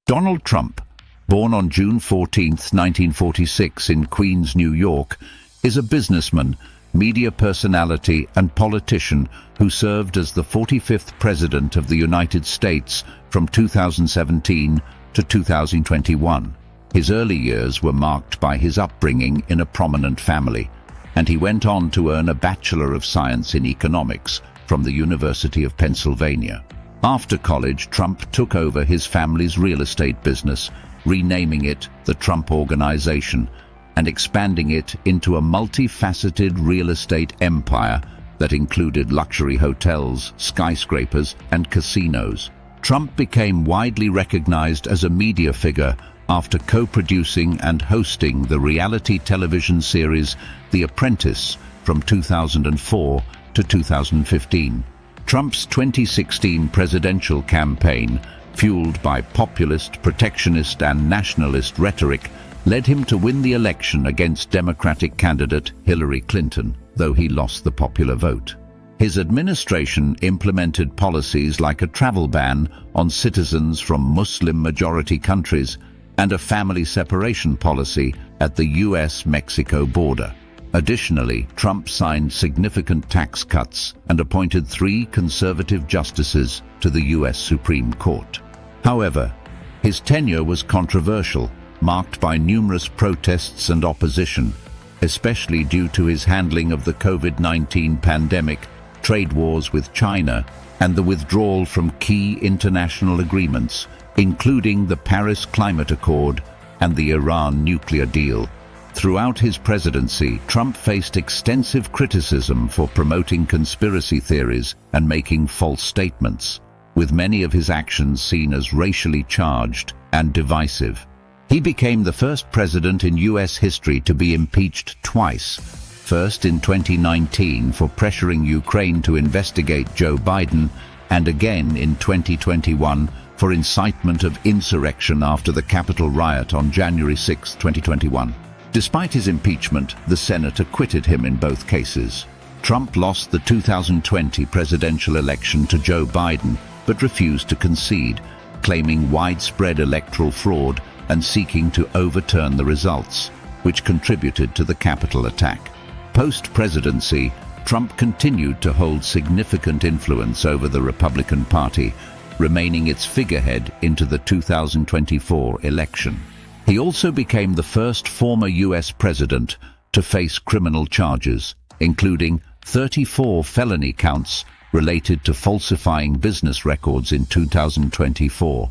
Donald Trump, born on June 14, 1946 in Queens, New York, is a businessman, media personality and politician who served as the 45th President of the United States from 2017 to 2021. His early years were marked by his upbringing in a prominent family, and he went on to earn a Bachelor of Science in Economics from the University of Pennsylvania. After college, Trump took over his family's real estate business, renaming it the Trump Organization and expanding it into a multifaceted real estate empire that included luxury hotels, skyscrapers, and casinos. Trump became widely recognized as a media figure after co-producing and hosting the reality television series The Apprentice from 2004 to 2015. Trump's 2016 presidential campaign, fueled by populist, protectionist, and nationalist rhetoric, led him to win the election against Democratic candidate Hillary Clinton, though he lost the popular vote. His administration implemented policies like a travel ban on citizens from Muslim-majority countries and a family separation policy at the US-Mexico border. Additionally, Trump signed significant tax cuts and appointed 3 conservative justices to the US Supreme Court. However, his tenure was controversial, marked by numerous protests and opposition, especially due to his handling of the COVID-19 pandemic, trade wars with China, and the withdrawal from key international agreements, including the Paris Climate Accord and the Iran nuclear deal. Throughout his presidency, Trump faced extensive criticism for promoting conspiracy theories and making false statements, with many of his actions seen as racially charged and divisive. He became the first president in US history to be impeached twice, first in 2019 for pressuring Ukraine to investigate Joe Biden, and again in 2021 for incitement of insurrection after the Capitol riot on January 6, 2021. Despite his impeachment, the Senate acquitted him in both cases. Trump lost the 2020 presidential election to Joe Biden, but refused to concede, claiming widespread electoral fraud and seeking to overturn the results, which contributed to the Capitol attack. Post-presidency, Trump continued to hold significant influence over the Republican Party, remaining its figurehead into the 2024 election. He also became the first former US president to face criminal charges, including 34 felony counts related to falsifying business records in 2024,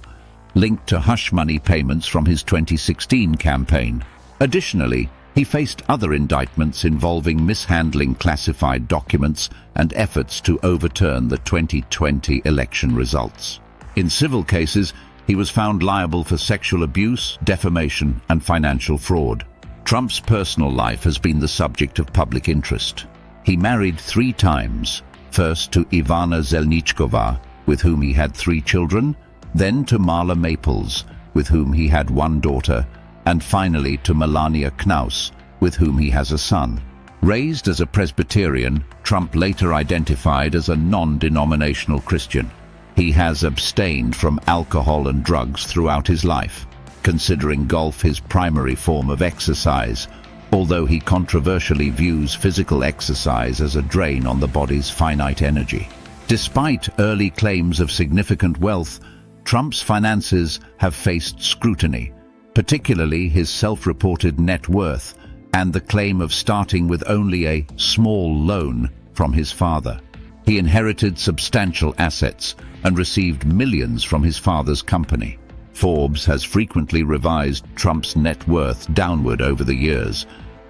linked to hush money payments from his 2016 campaign. Additionally, he faced other indictments involving mishandling classified documents and efforts to overturn the 2020 election results. In civil cases, he was found liable for sexual abuse, defamation, and financial fraud. Trump's personal life has been the subject of public interest. He married 3 times, first to Ivana Zelnichkova, with whom he had 3 children, then to Marla Maples, with whom he had 1 daughter, and finally to Melania Knaus, with whom he has a son. Raised as a Presbyterian, Trump later identified as a non-denominational Christian. He has abstained from alcohol and drugs throughout his life, considering golf his primary form of exercise, although he controversially views physical exercise as a drain on the body's finite energy. Despite early claims of significant wealth, Trump's finances have faced scrutiny, particularly his self-reported net worth and the claim of starting with only a small loan from his father. He inherited substantial assets and received millions from his father's company. Forbes has frequently revised Trump's net worth downward over the years,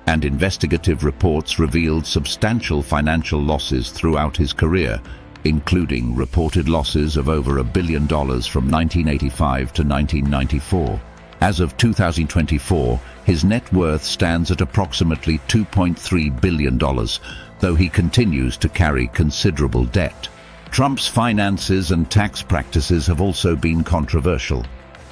and investigative reports revealed substantial financial losses throughout his career, including reported losses of over $1 billion from 1985 to 1994. As of 2024, his net worth stands at approximately $2.3 billion, though he continues to carry considerable debt. Trump's finances and tax practices have also been controversial.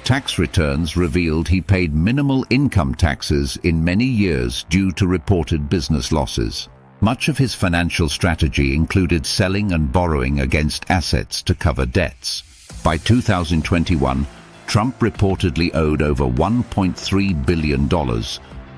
Tax returns revealed he paid minimal income taxes in many years due to reported business losses. Much of his financial strategy included selling and borrowing against assets to cover debts. By 2021, Trump reportedly owed over $1.3 billion,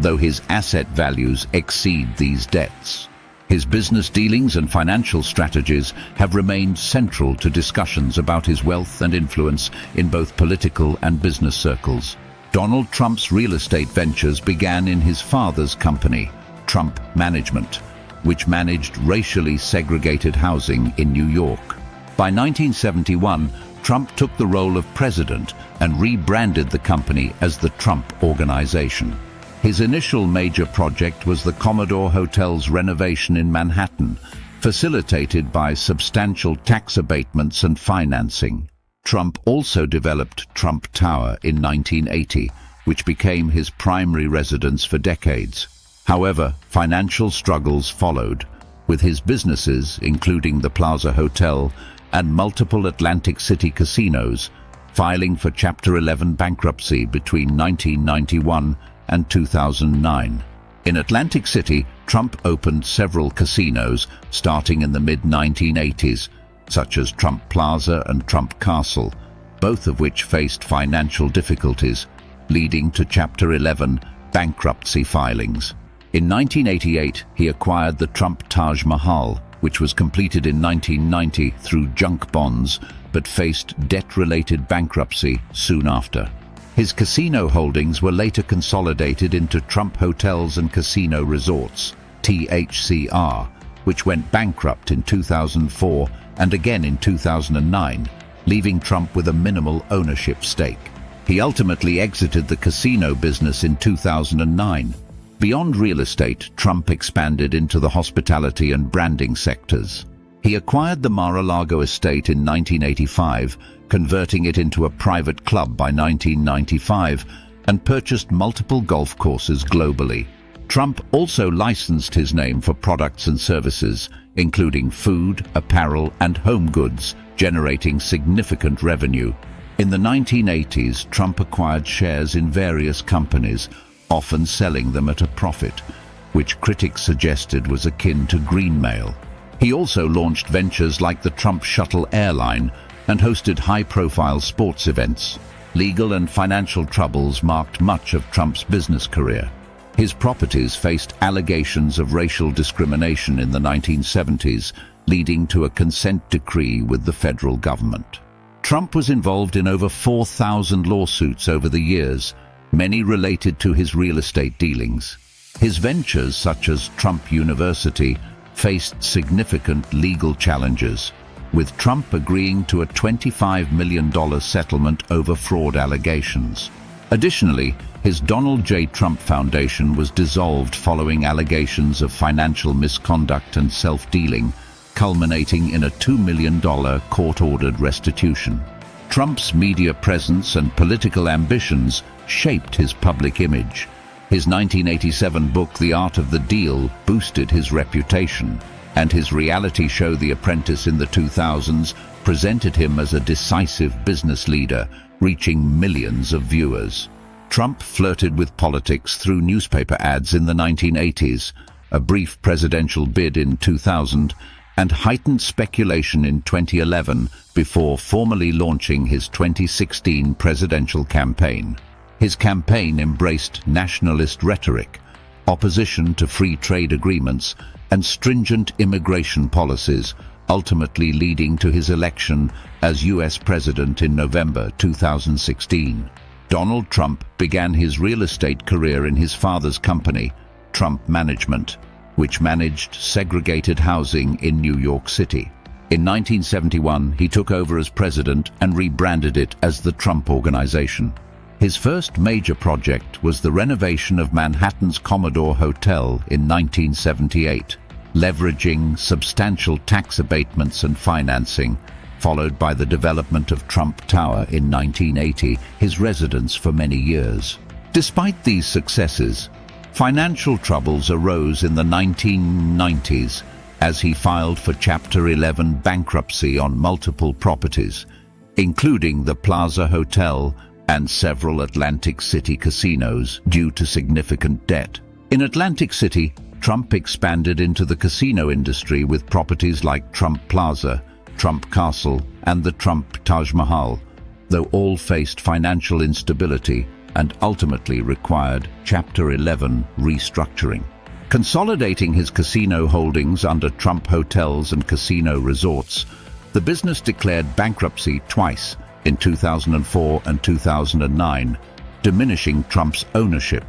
though his asset values exceed these debts. His business dealings and financial strategies have remained central to discussions about his wealth and influence in both political and business circles. Donald Trump's real estate ventures began in his father's company, Trump Management, which managed racially segregated housing in New York. By 1971, Trump took the role of president and rebranded the company as the Trump Organization. His initial major project was the Commodore Hotel's renovation in Manhattan, facilitated by substantial tax abatements and financing. Trump also developed Trump Tower in 1980, which became his primary residence for decades. However, financial struggles followed, with his businesses, including the Plaza Hotel and multiple Atlantic City casinos, filing for Chapter 11 bankruptcy between 1991 and 2009. In Atlantic City, Trump opened several casinos starting in the mid-1980s, such as Trump Plaza and Trump Castle, both of which faced financial difficulties, leading to Chapter 11 bankruptcy filings. In 1988, he acquired the Trump Taj Mahal, which was completed in 1990 through junk bonds, but faced debt-related bankruptcy soon after. His casino holdings were later consolidated into Trump Hotels and Casino Resorts, THCR, which went bankrupt in 2004 and again in 2009, leaving Trump with a minimal ownership stake. He ultimately exited the casino business in 2009. Beyond real estate, Trump expanded into the hospitality and branding sectors. He acquired the Mar-a-Lago estate in 1985, converting it into a private club by 1995, and purchased multiple golf courses globally. Trump also licensed his name for products and services, including food, apparel, and home goods, generating significant revenue. In the 1980s, Trump acquired shares in various companies, often selling them at a profit, which critics suggested was akin to greenmail. He also launched ventures like the Trump Shuttle airline and hosted high-profile sports events. Legal and financial troubles marked much of Trump's business career. His properties faced allegations of racial discrimination in the 1970s, leading to a consent decree with the federal government. Trump was involved in over 4,000 lawsuits over the years, many related to his real estate dealings. His ventures, such as Trump University, faced significant legal challenges, with Trump agreeing to a $25 million settlement over fraud allegations. Additionally, his Donald J. Trump Foundation was dissolved following allegations of financial misconduct and self-dealing, culminating in a $2 million court-ordered restitution. Trump's media presence and political ambitions shaped his public image. His 1987 book, The Art of the Deal, boosted his reputation, and his reality show, The Apprentice, in the 2000s presented him as a decisive business leader, reaching millions of viewers. Trump flirted with politics through newspaper ads in the 1980s, a brief presidential bid in 2000, and heightened speculation in 2011 before formally launching his 2016 presidential campaign. His campaign embraced nationalist rhetoric, opposition to free trade agreements, and stringent immigration policies, ultimately leading to his election as U.S. President in November 2016. Donald Trump began his real estate career in his father's company, Trump Management, which managed segregated housing in New York City. In 1971, he took over as president and rebranded it as the Trump Organization. His first major project was the renovation of Manhattan's Commodore Hotel in 1978, leveraging substantial tax abatements and financing, followed by the development of Trump Tower in 1980, his residence for many years. Despite these successes, financial troubles arose in the 1990s as he filed for Chapter 11 bankruptcy on multiple properties, including the Plaza Hotel and several Atlantic City casinos, due to significant debt. In Atlantic City, Trump expanded into the casino industry with properties like Trump Plaza, Trump Castle, and the Trump Taj Mahal, though all faced financial instability and ultimately required Chapter 11 restructuring. Consolidating his casino holdings under Trump Hotels and Casino Resorts, the business declared bankruptcy twice in 2004 and 2009, diminishing Trump's ownership.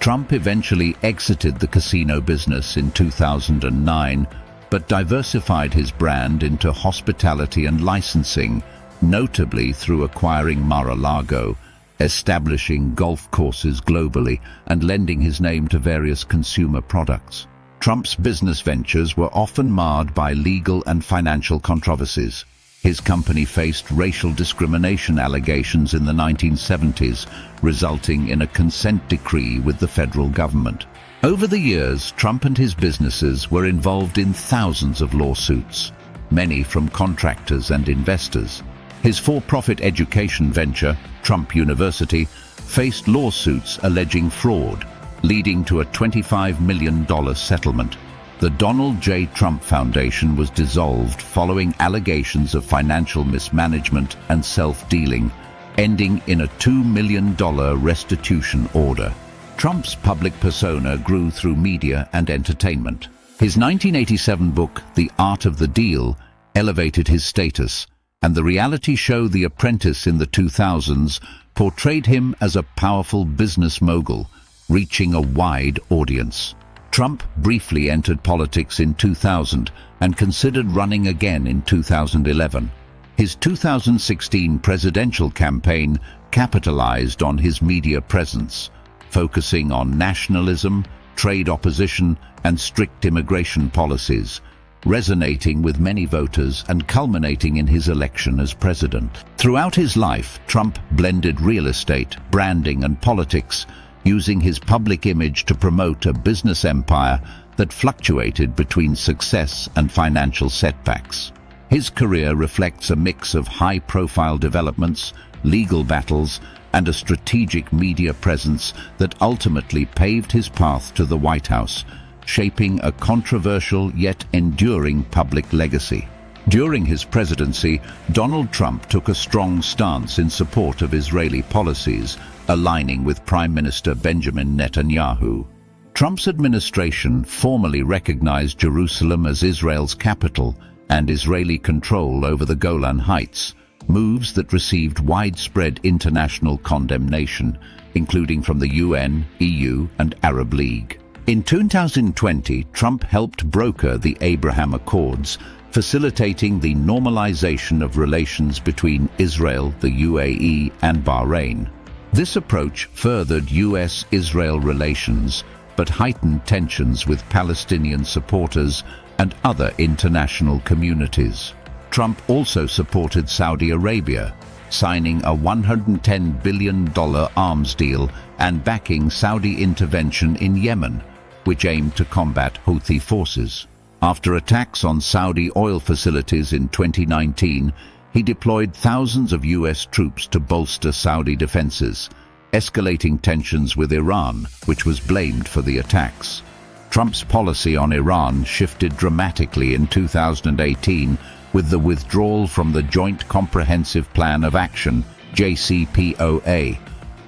Trump eventually exited the casino business in 2009, but diversified his brand into hospitality and licensing, notably through acquiring Mar-a-Lago, establishing golf courses globally, and lending his name to various consumer products. Trump's business ventures were often marred by legal and financial controversies. His company faced racial discrimination allegations in the 1970s, resulting in a consent decree with the federal government. Over the years, Trump and his businesses were involved in thousands of lawsuits, many from contractors and investors. His for-profit education venture, Trump University, faced lawsuits alleging fraud, leading to a $25 million settlement. The Donald J. Trump Foundation was dissolved following allegations of financial mismanagement and self-dealing, ending in a $2 million restitution order. Trump's public persona grew through media and entertainment. His 1987 book, The Art of the Deal, elevated his status, and the reality show The Apprentice in the 2000s portrayed him as a powerful business mogul, reaching a wide audience. Trump briefly entered politics in 2000 and considered running again in 2011. His 2016 presidential campaign capitalized on his media presence, focusing on nationalism, trade opposition, and strict immigration policies, resonating with many voters and culminating in his election as president. Throughout his life, Trump blended real estate, branding, and politics, using his public image to promote a business empire that fluctuated between success and financial setbacks. His career reflects a mix of high-profile developments, legal battles, and a strategic media presence that ultimately paved his path to the White House, shaping a controversial yet enduring public legacy. During his presidency, Donald Trump took a strong stance in support of Israeli policies, aligning with Prime Minister Benjamin Netanyahu. Trump's administration formally recognized Jerusalem as Israel's capital and Israeli control over the Golan Heights, moves that received widespread international condemnation, including from the UN, EU, and Arab League. In 2020, Trump helped broker the Abraham Accords, facilitating the normalization of relations between Israel, the UAE, and Bahrain. This approach furthered US-Israel relations, but heightened tensions with Palestinian supporters and other international communities. Trump also supported Saudi Arabia, signing a $110 billion arms deal and backing Saudi intervention in Yemen, which aimed to combat Houthi forces. After attacks on Saudi oil facilities in 2019, he deployed thousands of US troops to bolster Saudi defenses, escalating tensions with Iran, which was blamed for the attacks. Trump's policy on Iran shifted dramatically in 2018 with the withdrawal from the Joint Comprehensive Plan of Action, JCPOA,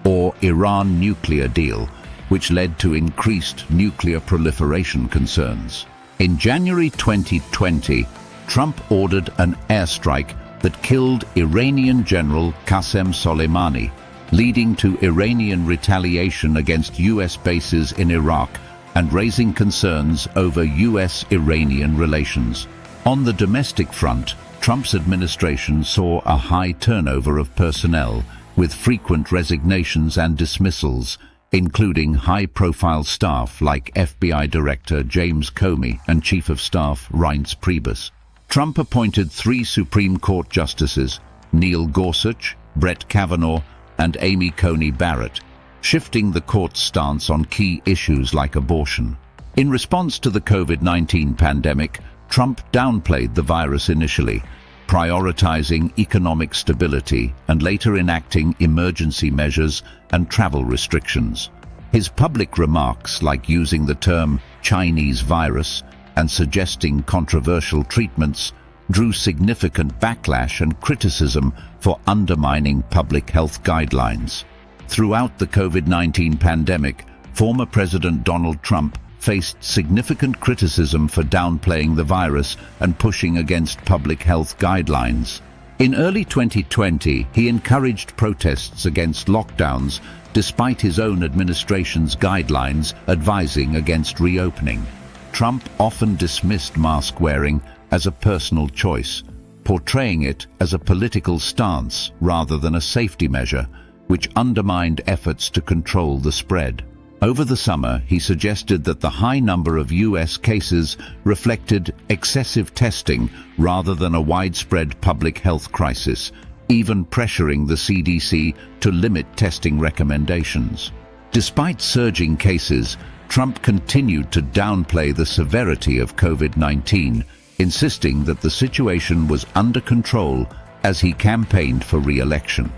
or Iran nuclear deal, which led to increased nuclear proliferation concerns. In January 2020, Trump ordered an airstrike that killed Iranian General Qasem Soleimani, leading to Iranian retaliation against US bases in Iraq and raising concerns over US-Iranian relations. On the domestic front, Trump's administration saw a high turnover of personnel, with frequent resignations and dismissals, including high-profile staff like FBI Director James Comey and Chief of Staff Reince Priebus. Trump appointed 3 Supreme Court justices, Neil Gorsuch, Brett Kavanaugh, and Amy Coney Barrett, shifting the court's stance on key issues like abortion. In response to the COVID-19 pandemic, Trump downplayed the virus initially, prioritizing economic stability and later enacting emergency measures and travel restrictions. His public remarks, like using the term Chinese virus and suggesting controversial treatments, drew significant backlash and criticism for undermining public health guidelines. Throughout the COVID-19 pandemic, former President Donald Trump faced significant criticism for downplaying the virus and pushing against public health guidelines. In early 2020, he encouraged protests against lockdowns despite his own administration's guidelines advising against reopening. Trump often dismissed mask wearing as a personal choice, portraying it as a political stance rather than a safety measure, which undermined efforts to control the spread. Over the summer, he suggested that the high number of US cases reflected excessive testing rather than a widespread public health crisis, even pressuring the CDC to limit testing recommendations. Despite surging cases, Trump continued to downplay the severity of COVID-19, insisting that the situation was under control as he campaigned for re-election.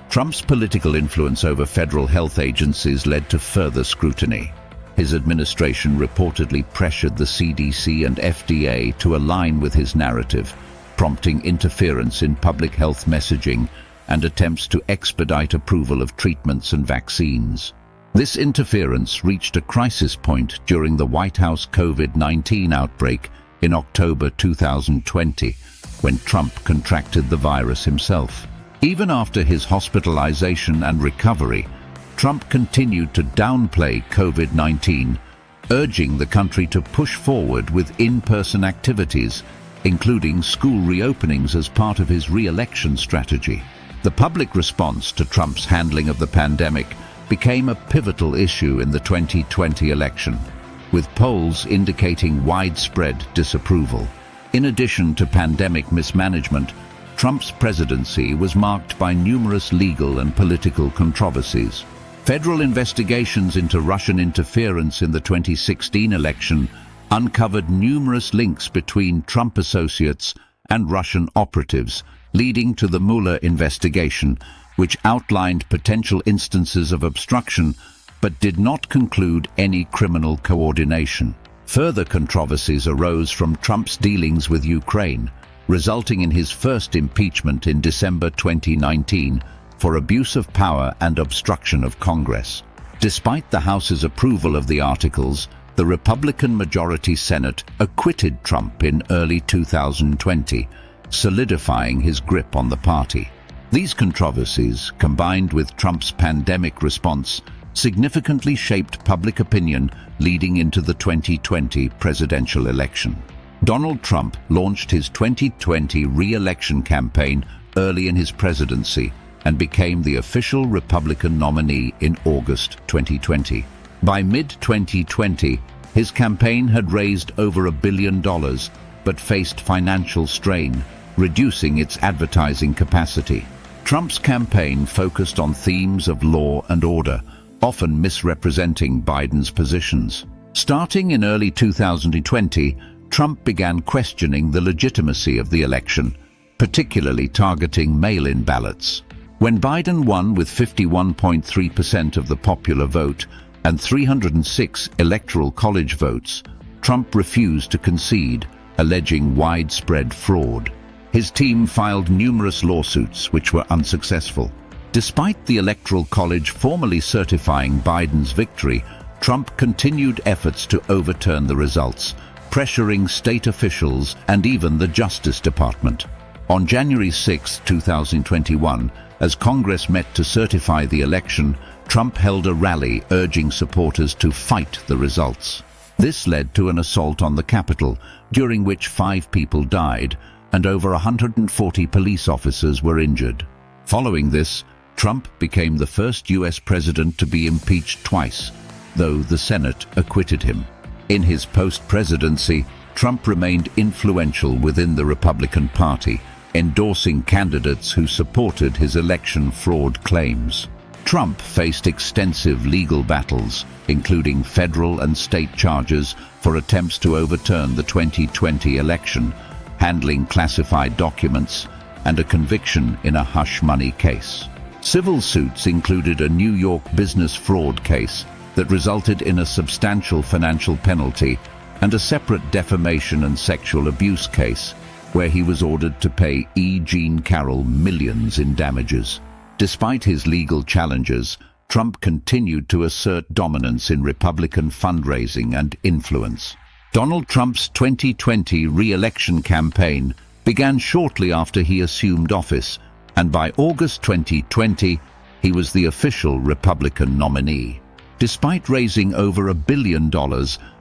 Trump's political influence over federal health agencies led to further scrutiny. His administration reportedly pressured the CDC and FDA to align with his narrative, prompting interference in public health messaging and attempts to expedite approval of treatments and vaccines. This interference reached a crisis point during the White House COVID-19 outbreak in October 2020, when Trump contracted the virus himself. Even after his hospitalization and recovery, Trump continued to downplay COVID-19, urging the country to push forward with in-person activities, including school reopenings as part of his re-election strategy. The public response to Trump's handling of the pandemic became a pivotal issue in the 2020 election, with polls indicating widespread disapproval. In addition to pandemic mismanagement, Trump's presidency was marked by numerous legal and political controversies. Federal investigations into Russian interference in the 2016 election uncovered numerous links between Trump associates and Russian operatives, leading to the Mueller investigation, which outlined potential instances of obstruction but did not conclude any criminal coordination. Further controversies arose from Trump's dealings with Ukraine, resulting in his first impeachment in December 2019 for abuse of power and obstruction of Congress. Despite the House's approval of the articles, the Republican-majority Senate acquitted Trump in early 2020, solidifying his grip on the party. These controversies, combined with Trump's pandemic response, significantly shaped public opinion leading into the 2020 presidential election. Donald Trump launched his 2020 re-election campaign early in his presidency and became the official Republican nominee in August 2020. By mid-2020, his campaign had raised over $1 billion, but faced financial strain, reducing its advertising capacity. Trump's campaign focused on themes of law and order, often misrepresenting Biden's positions. Starting in early 2020, Trump began questioning the legitimacy of the election, particularly targeting mail-in ballots. When Biden won with 51.3% of the popular vote and 306 electoral college votes, Trump refused to concede, alleging widespread fraud. His team filed numerous lawsuits which were unsuccessful. Despite the Electoral College formally certifying Biden's victory, Trump continued efforts to overturn the results, pressuring state officials and even the Justice Department. On January 6, 2021, as Congress met to certify the election, Trump held a rally urging supporters to fight the results. This led to an assault on the Capitol, during which 5 people died and over 140 police officers were injured. Following this, Trump became the first U.S. president to be impeached twice, though the Senate acquitted him. In his post-presidency, Trump remained influential within the Republican Party, endorsing candidates who supported his election fraud claims. Trump faced extensive legal battles, including federal and state charges for attempts to overturn the 2020 election, handling classified documents, and a conviction in a hush money case. Civil suits included a New York business fraud case that resulted in a substantial financial penalty and a separate defamation and sexual abuse case, where he was ordered to pay E. Jean Carroll millions in damages. Despite his legal challenges, Trump continued to assert dominance in Republican fundraising and influence. Donald Trump's 2020 re-election campaign began shortly after he assumed office, and by August 2020, he was the official Republican nominee. Despite raising over $1 billion,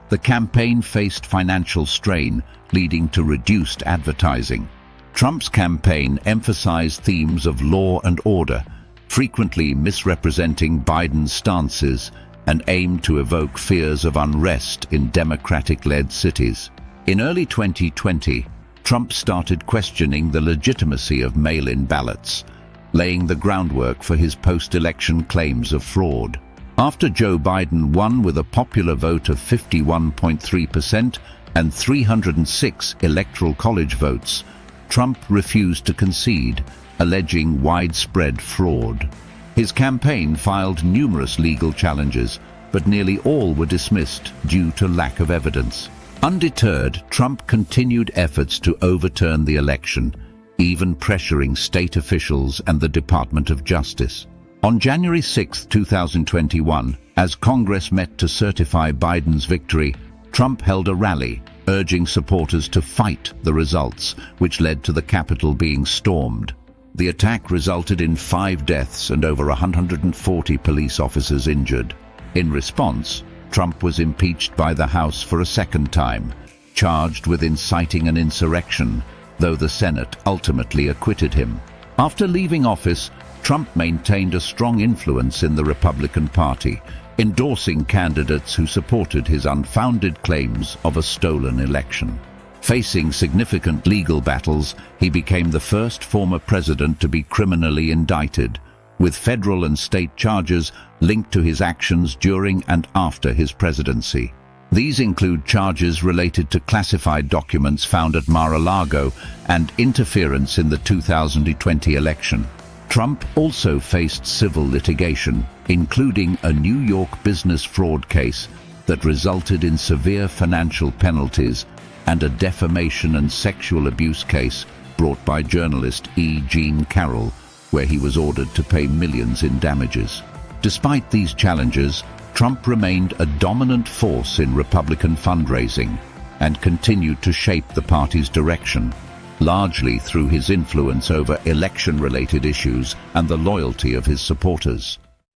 the campaign faced financial strain, leading to reduced advertising. Trump's campaign emphasized themes of law and order, frequently misrepresenting Biden's stances, and aimed to evoke fears of unrest in Democratic-led cities. In early 2020, Trump started questioning the legitimacy of mail-in ballots, laying the groundwork for his post-election claims of fraud. After Joe Biden won with a popular vote of 51.3% and 306 electoral college votes, Trump refused to concede, alleging widespread fraud. His campaign filed numerous legal challenges, but nearly all were dismissed due to lack of evidence. Undeterred, Trump continued efforts to overturn the election, even pressuring state officials and the Department of Justice. On January 6, 2021, as Congress met to certify Biden's victory, Trump held a rally, urging supporters to fight the results, which led to the Capitol being stormed. The attack resulted in 5 deaths and over 140 police officers injured. In response, Trump was impeached by the House for a second time, charged with inciting an insurrection, though the Senate ultimately acquitted him. After leaving office, Trump maintained a strong influence in the Republican Party, endorsing candidates who supported his unfounded claims of a stolen election. Facing significant legal battles, he became the first former president to be criminally indicted, with federal and state charges linked to his actions during and after his presidency. These include charges related to classified documents found at Mar-a-Lago and interference in the 2020 election. Trump also faced civil litigation, including a New York business fraud case that resulted in severe financial penalties, and a defamation and sexual abuse case brought by journalist E. Jean Carroll, where he was ordered to pay millions in damages. Despite these challenges, Trump remained a dominant force in Republican fundraising and continued to shape the party's direction, largely through his influence over election-related issues and the loyalty of his supporters.